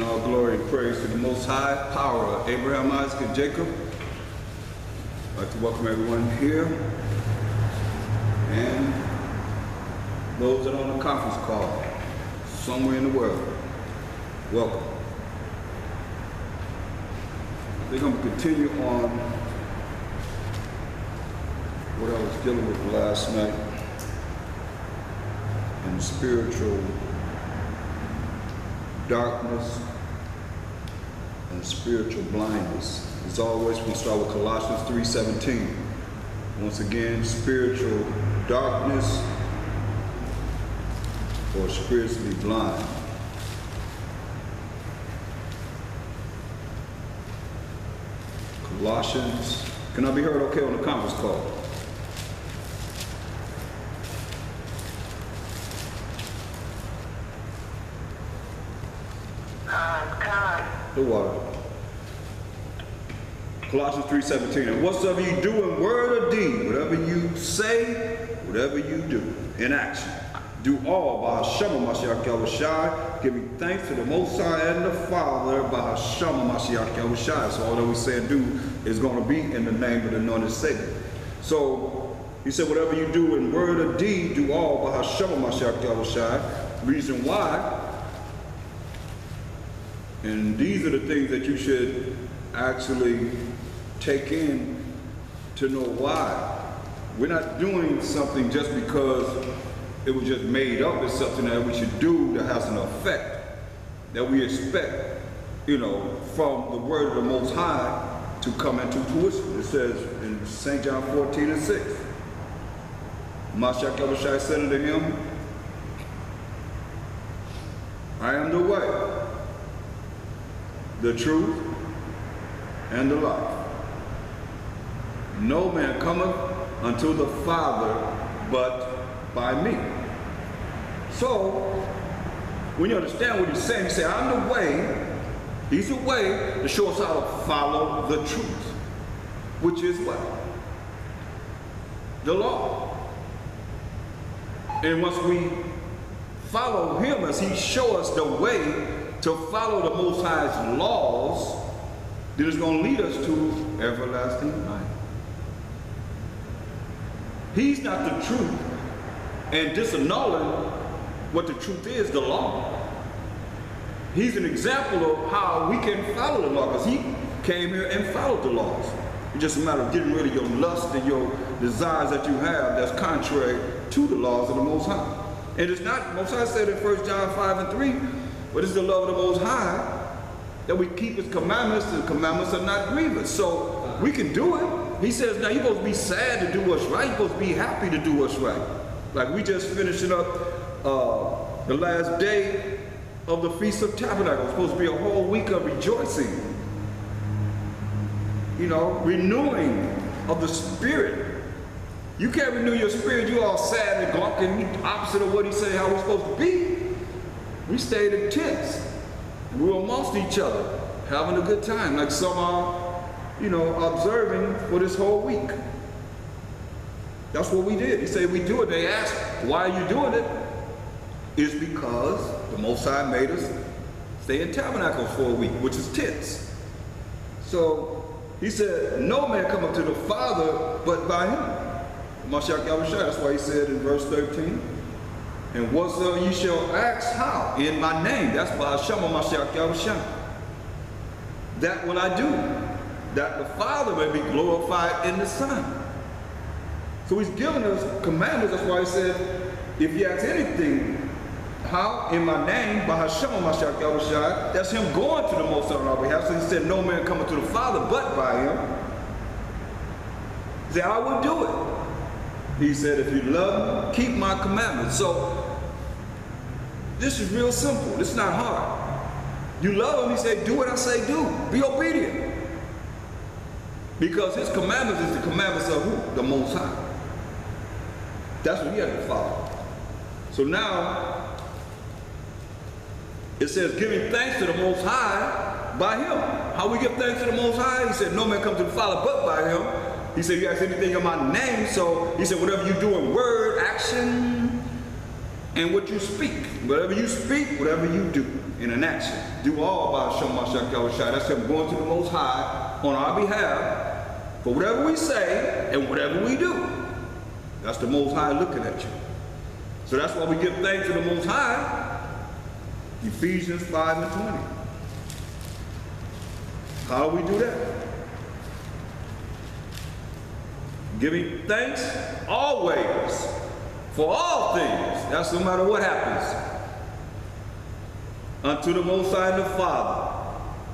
Giving all glory and praise to the Most High, power of Abraham, Isaac, and Jacob. I'd like to welcome everyone here and those that are on the conference call somewhere in the world. Welcome. We're going to continue on what I was dealing with last night in spiritual darkness and spiritual blindness. As always, we'll start with Colossians 3:17. Once again, spiritual darkness or spiritually blind. Colossians, can I be heard okay on the conference call? The water. Colossians 3:17. And whatsoever you do in word or deed, whatever you say, whatever you do in action, do all by Hashem Mashiach Yahushai, giving thanks to the Most High and the Father by Hashem Mashiach Yahushai. So all that we say and do is going to be in the name of the anointed Savior. So he said, whatever you do in word or deed, do all by Hashem Mashiach Yahushai. Reason why. And these are the things that you should actually take in to know why. We're not doing something just because it was just made up. It's something that we should do that has an effect that we expect, from the word of the Most High to come into fruition. It says in St. John 14:6, Mashiach Yahushua said unto him, I am the way, the truth, and the life. No man cometh unto the Father but by me. So, when you understand what he's saying, he said, I'm the way. He's the way to show us how to follow the truth, which is what? The law. And once we follow him as he shows us the way to follow the Most High's laws, then it's going to lead us to everlasting life. He's not the truth, and disannulling what the truth is, the law. He's an example of how we can follow the law, because he came here and followed the laws. It's just a matter of getting rid of your lust and your desires that you have that's contrary to the laws of the Most High. And it's not, Most High said in 1 John 5:3, but it's the love of the Most High that we keep his commandments. The commandments are not grievous. So we can do it. He says, now you're supposed to be sad to do what's right. You're supposed to be happy to do what's right. Like we just finishing up the last day of the Feast of Tabernacles. It's supposed to be a whole week of rejoicing. Renewing of the spirit. You can't renew your spirit. You all sad and glunking, opposite of what he said, how we're supposed to be. We stayed in tents. We were amongst each other, having a good time, like some are, observing for this whole week. That's what we did. He said we do it. They asked, why are you doing it? It's because the Most High made us stay in tabernacles for a week, which is tents. So he said, no man come up to the Father but by him. Mashiach Yahushua. That's why he said in verse 13, and whatsoever ye shall ask how? In my name. That's by Hashem Mashiach Yahushua. That will I do, that the Father may be glorified in the Son. So he's given us commandments. That's why he said, if you ask anything, how? In my name, by Hashem Mashiach Yahushua. That's him going to the Most High on our behalf. So he said, no man coming to the Father but by him. He said, I will do it. He said, if you love me, keep my commandments. So this is real simple. It's not hard. You love him, he said, do what I say do. Be obedient. Because his commandments is the commandments of who? The Most High. That's what he had to follow. So now, it says, giving thanks to the Most High by him. How we give thanks to the Most High? He said, no man comes to the Father but by him. He said, you ask anything in my name. So he said, whatever you do in word, action, and what you speak. Whatever you speak, whatever you do. in an action. Do all by Hashem Mashiach Yahushua. That's him going to the Most High on our behalf for whatever we say and whatever we do. That's the Most High looking at you. So that's why we give thanks to the Most High. Ephesians 5:20. How do we do that? Giving thanks always for all things. That's no matter what happens. Unto the Most High and the Father,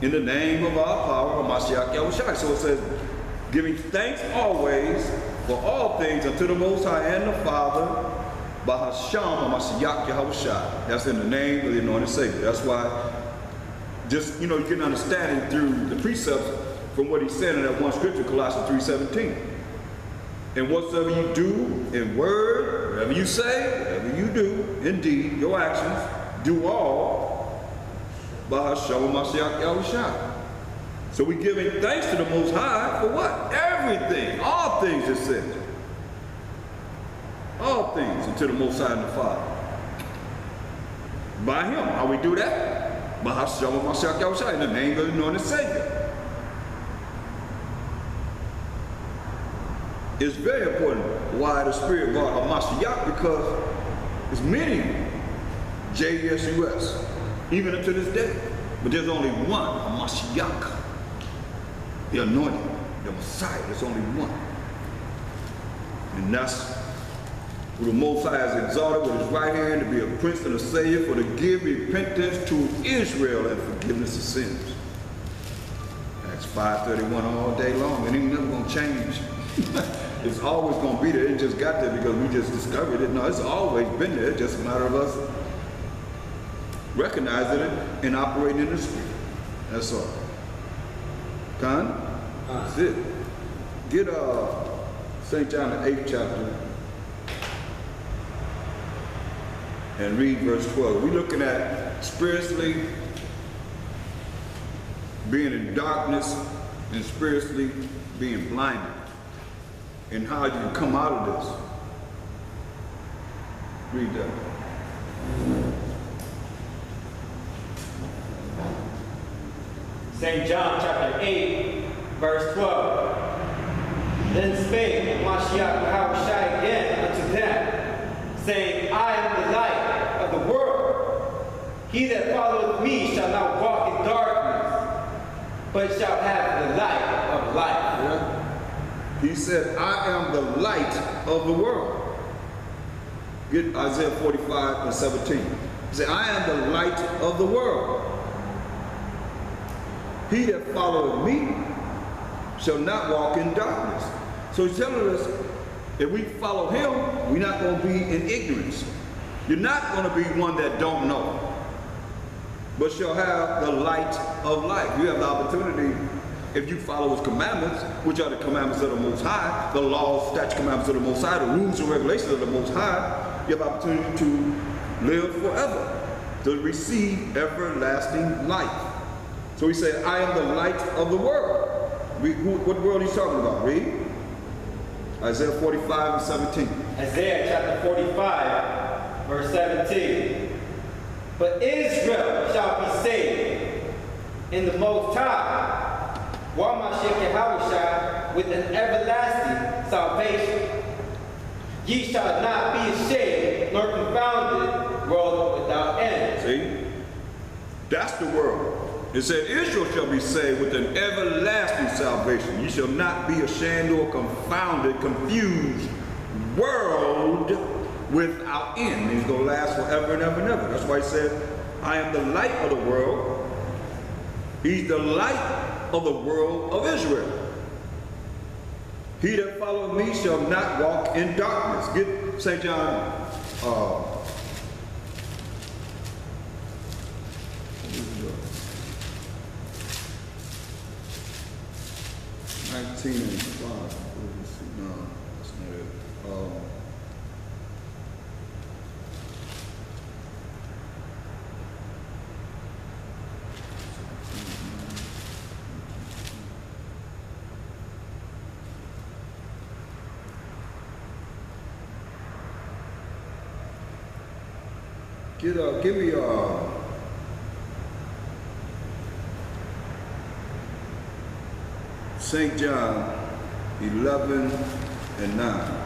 in the name of our power, Mashiach Yahushua. So it says, giving thanks always for all things unto the Most High and the Father, by Hashem Mashiach Yahushua. That's in the name of the anointed Savior. That's why, just, you get an understanding through the precepts from what he said in that one scripture, Colossians 3:17. And whatsoever you do in word, whatever you say, whatever you do, in deed, your actions, do all by Hashem Mashiach Yahushua. So we're giving thanks to the Most High for what? Everything. All things, it says. All things unto the Most High and the Father. By him. How we do that? By Hashem Mashiach Yahushua, in the name of the anointed Savior. It's very important why the Spirit brought a Mashiach, because there's many JSUS, even up to this day. But there's only one, a Mashiach, the anointed, the Messiah. There's only one. And that's who the Most High has exalted with his right hand to be a prince and a savior, for to give repentance to Israel and forgiveness of sins. Acts 5:31 all day long. It ain't never going to change. It's always going to be there. It just got there because we just discovered it. No, it's always been there. It's just a matter of us recognizing it and operating in the Spirit. That's all. Con? That's it. Get St. John the 8th chapter and read verse 12. We're looking at spiritually being in darkness and spiritually being blinded, and how you can come out of this. Read that. St. John chapter 8, verse 12. Then spake Mashiach Yahushua again unto them, saying, I am the light of the world. He that followeth me shall not walk in darkness, but shall have the light of life. Yeah. He said, I am the light of the world. Get Isaiah 45:17. He said, I am the light of the world. He that followeth me shall not walk in darkness. So he's telling us, if we follow him, we're not going to be in ignorance. You're not going to be one that don't know, but shall have the light of life. You have the opportunity, if you follow his commandments, which are the commandments of the Most High, the laws, statutes, commandments of the Most High, the rules and regulations of the Most High, you have the opportunity to live forever, to receive everlasting life. So he said, I am the light of the world. What world he's talking about? Read. Isaiah 45:17. Isaiah chapter 45, verse 17. But Israel shall be saved in the Most High, Mashiach Yahushua, with an everlasting salvation. Ye shall not be ashamed nor confounded, world without end. See? That's the world. It said, Israel shall be saved with an everlasting salvation. You shall not be ashamed or confounded, confused, world without end. It's going to last forever and ever and ever. That's why he said, I am the light of the world. He's the light of the world of Israel. He that followeth me shall not walk in darkness. Get St. John 19 and 5. No, that's not it. Give me St. John 11 and 9.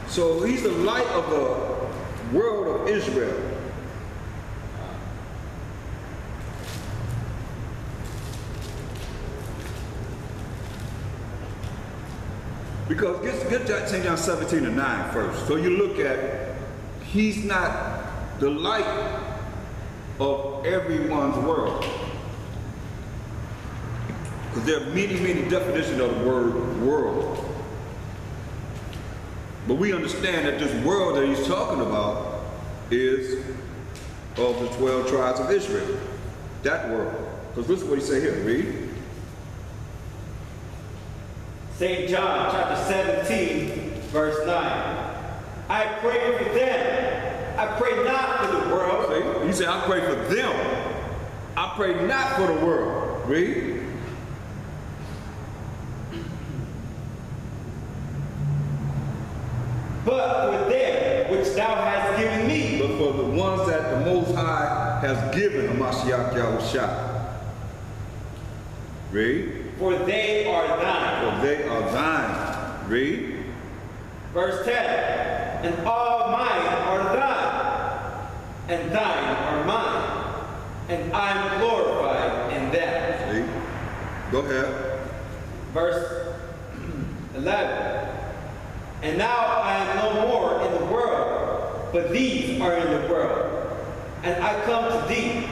So he's the light of the world of Israel. Because get St. John 17 and 9 first. So you look at, he's not the light of everyone's world. Because there are many, many definitions of the word world. But we understand that this world that he's talking about is of the 12 tribes of Israel. That world. Because listen to what he said here. Read. St. John chapter 17, verse 9. I pray for them. I pray not for the world. See? He said, I pray for them. I pray not for the world. Read. But for them which thou hast given me. But for the ones that the Most High has given, Hamashiach Yahushua. Read. For they are thine. For they are thine. Read. Verse 10. And all mine are thine, and thine are mine, and I am glorified in them. See? Go ahead. Verse 11. And now I am no more in the world, but these are in the world, and I come to thee.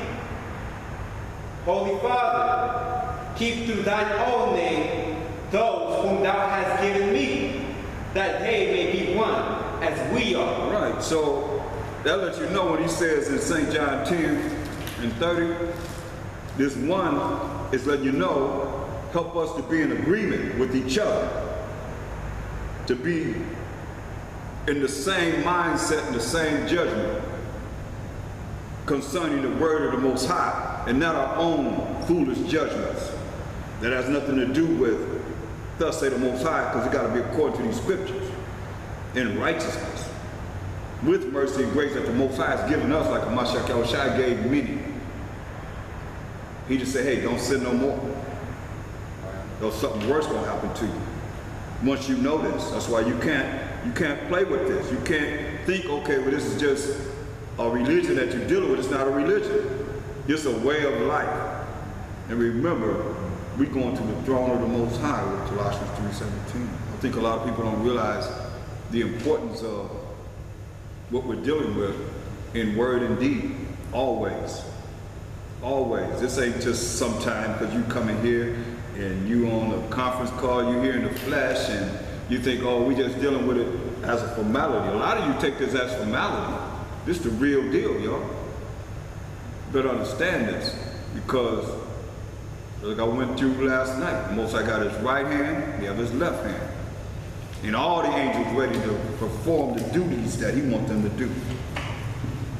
Holy Father, keep through thine own name those whom thou hast given me, that they may be one, as we are. Right, so that lets you know when he says in St. John 10 and 30, this one is letting you know, help us to be in agreement with each other, to be in the same mindset and the same judgment concerning the word of the Most High, and not our own foolish judgments. That has nothing to do with, thus say the Most High, because it got to be according to these scriptures, in righteousness, with mercy and grace that the Most High has given us, like Hamashiach Yahushua gave many. He just said, hey, don't sin no more. Or something worse gonna happen to you. Once you know this, that's why you can't play with this. You can't think, okay, well, this is just a religion that you're dealing with. It's not a religion. It's a way of life. And remember, we're going to the throne of the Most High with Colossians 3:17. I think a lot of people don't realize the importance of what we're dealing with in word and deed. Always. Always. This ain't just sometime because you come in here and you on a conference call, you here in the flesh, and you think, oh, we just dealing with it as a formality. A lot of you take this as formality. This is the real deal, y'all. You better understand this, because like I went through last night, the Most High got his right hand, he have his left hand. And all the angels ready to perform the duties that he wants them to do,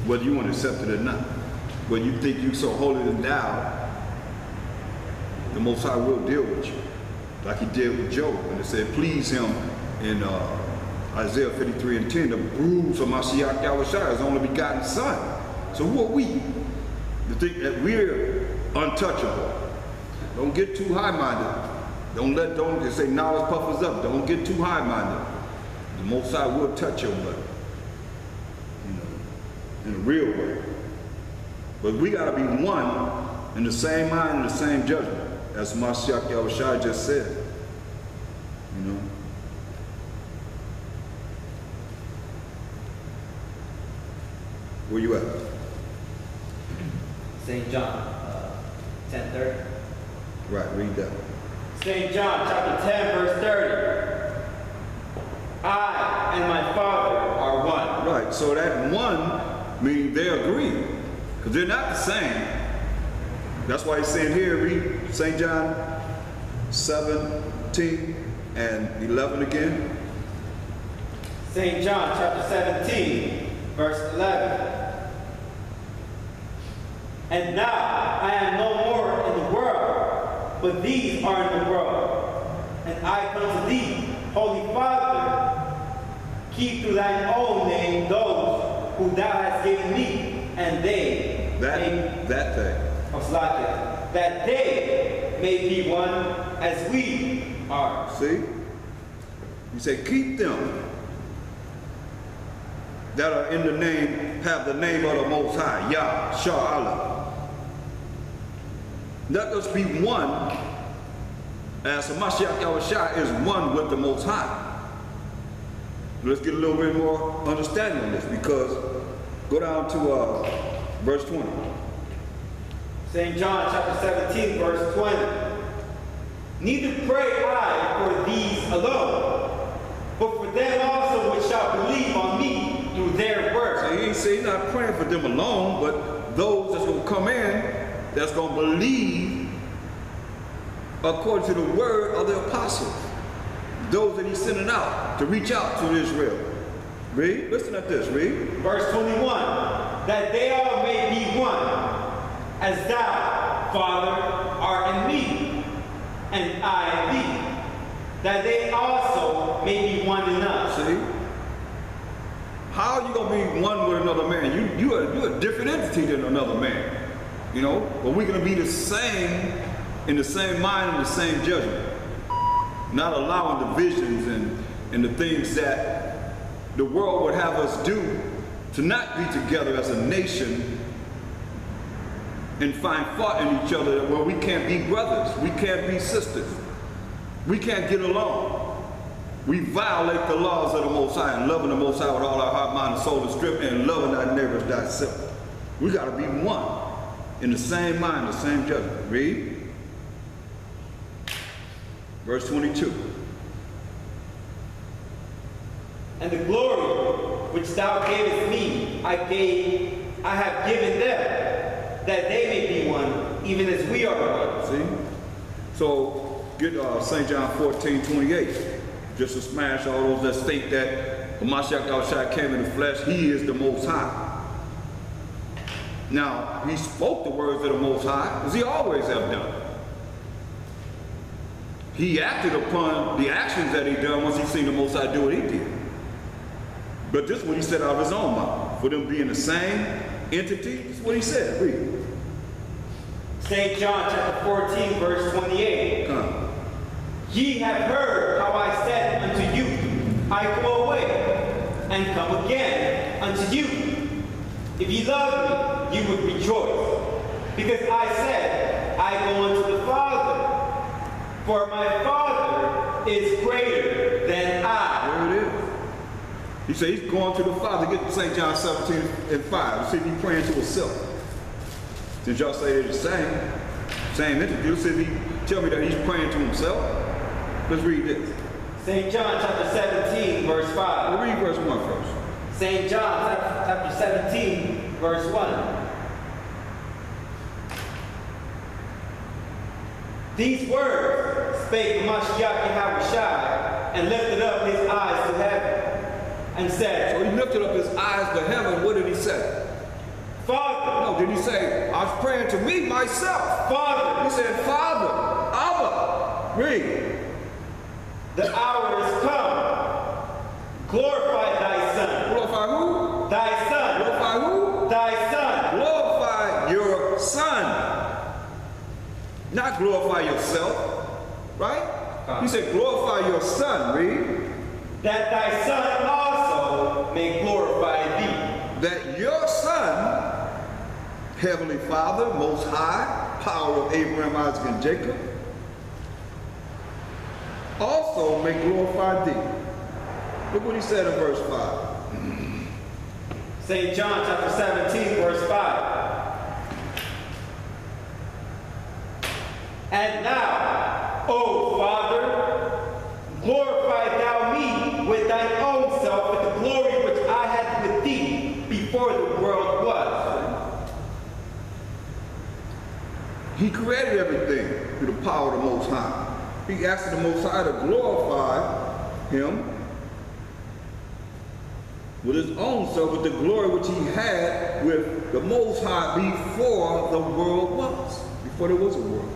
whether you want to accept it or not. Whether you think you so holier than thou, the Most High will deal with you, like he did with Job, when it said, please him in Isaiah 53 and 10, the bruise of Mashiach Yahushua, his only begotten son. So who are we to think that we're untouchable? Don't get too high-minded. Don't just say knowledge puffers up. Don't get too high-minded. The Most High will touch your butt, in a real way. But we got to be one in the same mind and the same judgment, as Mashiach Yahushua just said. Where you at? St. John 10:30. Right, read that. St. John chapter 10, verse 30. I and my Father are one. Right, so that one means they agree, because they're not the same. That's why he's saying here, read St. John 17 and 11 again. St. John chapter 17, verse 11. And now I am no more in the world, but these are in the world. And I come to thee, Holy Father, keep through thine own name those who thou hast given me, and they that thing. that they may be one as we are. See? He said, keep them that are in the name, have the name of the Most High, Yah, Shah, Allah. Let us be one, as Hamashiach Yahushua is one with the Most High. Let's get a little bit more understanding on this, because go down to verse 20. St. John chapter 17, verse 20. Neither pray I for these alone, but for them also which shall believe on me through their word. So he ain't say he's not praying for them alone, but those that's going to come in, that's going to believe according to the word of the apostles. Those that he's sending out to reach out to Israel. Read, listen at this, read. Verse 21, that they all may be one, as thou, Father, art in me, and I in thee, that they also may be one in us. See? How are you going to be one with another man? You're a different entity than another man. You know? But we're going to be the same, in the same mind and the same judgment. Not allowing divisions and the things that the world would have us do to not be together as a nation and find fault in each other where we can't be brothers, we can't be sisters, we can't get along. We violate the laws of the Most High and loving the Most High with all our heart, mind, and soul, and strength, and loving our neighbors thyself. We got to be one in the same mind, the same judgment. Read. Verse 22. And the glory which thou gavest me, I have given them, that they may be one, even as we are one. See? So get St. John 14:28. Just to smash all those that think that Hamashiach Yahushua came in the flesh, he is the Most High. Now, he spoke the words of the Most High, as he always have done. He acted upon the actions that he done once he seen the Most High do what he did. But this is what he said out of his own mouth. For them being the same entity, this is what he said. Read. St. John chapter 14, verse 28. Ye have heard how I said unto you, I go away, and come again unto you. If ye love me, you would rejoice. Because I said, I go unto the Father, for my Father is greater than I. There it is. He said he's going to the Father. Get to St. John 17:5. See if he's praying to himself. Since y'all say they're the same entity, see if he tell me that he's praying to himself. Let's read this. St. John chapter 17, verse 5. We'll read verse 1 first. St. John chapter 17, verse 1. These words spake Hamashiach Yahushua, and lifted up his eyes to heaven, and said. So he lifted up his eyes to heaven. What did he say? Father. No, did he say, I was praying to me, myself? Father. He said, Father, Abba. Read. The hour is come. Glorify thy Son. Glorify who? Thy Son. Glorify who? Thy Son. Glorify your Son. Not glorify yourself. Right? He said, glorify your Son. Read. That thy Son also may glorify thee. That your Son, Heavenly Father, Most High, power of Abraham, Isaac, and Jacob, also may glorify thee. Look what he said in verse 5. St. John chapter 17, verse 5. And now, O Father, glorify thou me with thine own self, with the glory which I had with thee before the world was. He created everything through the power of the Most High. He asked the Most High to glorify him with his own self, with the glory which he had with the Most High before the world was, before there was a world.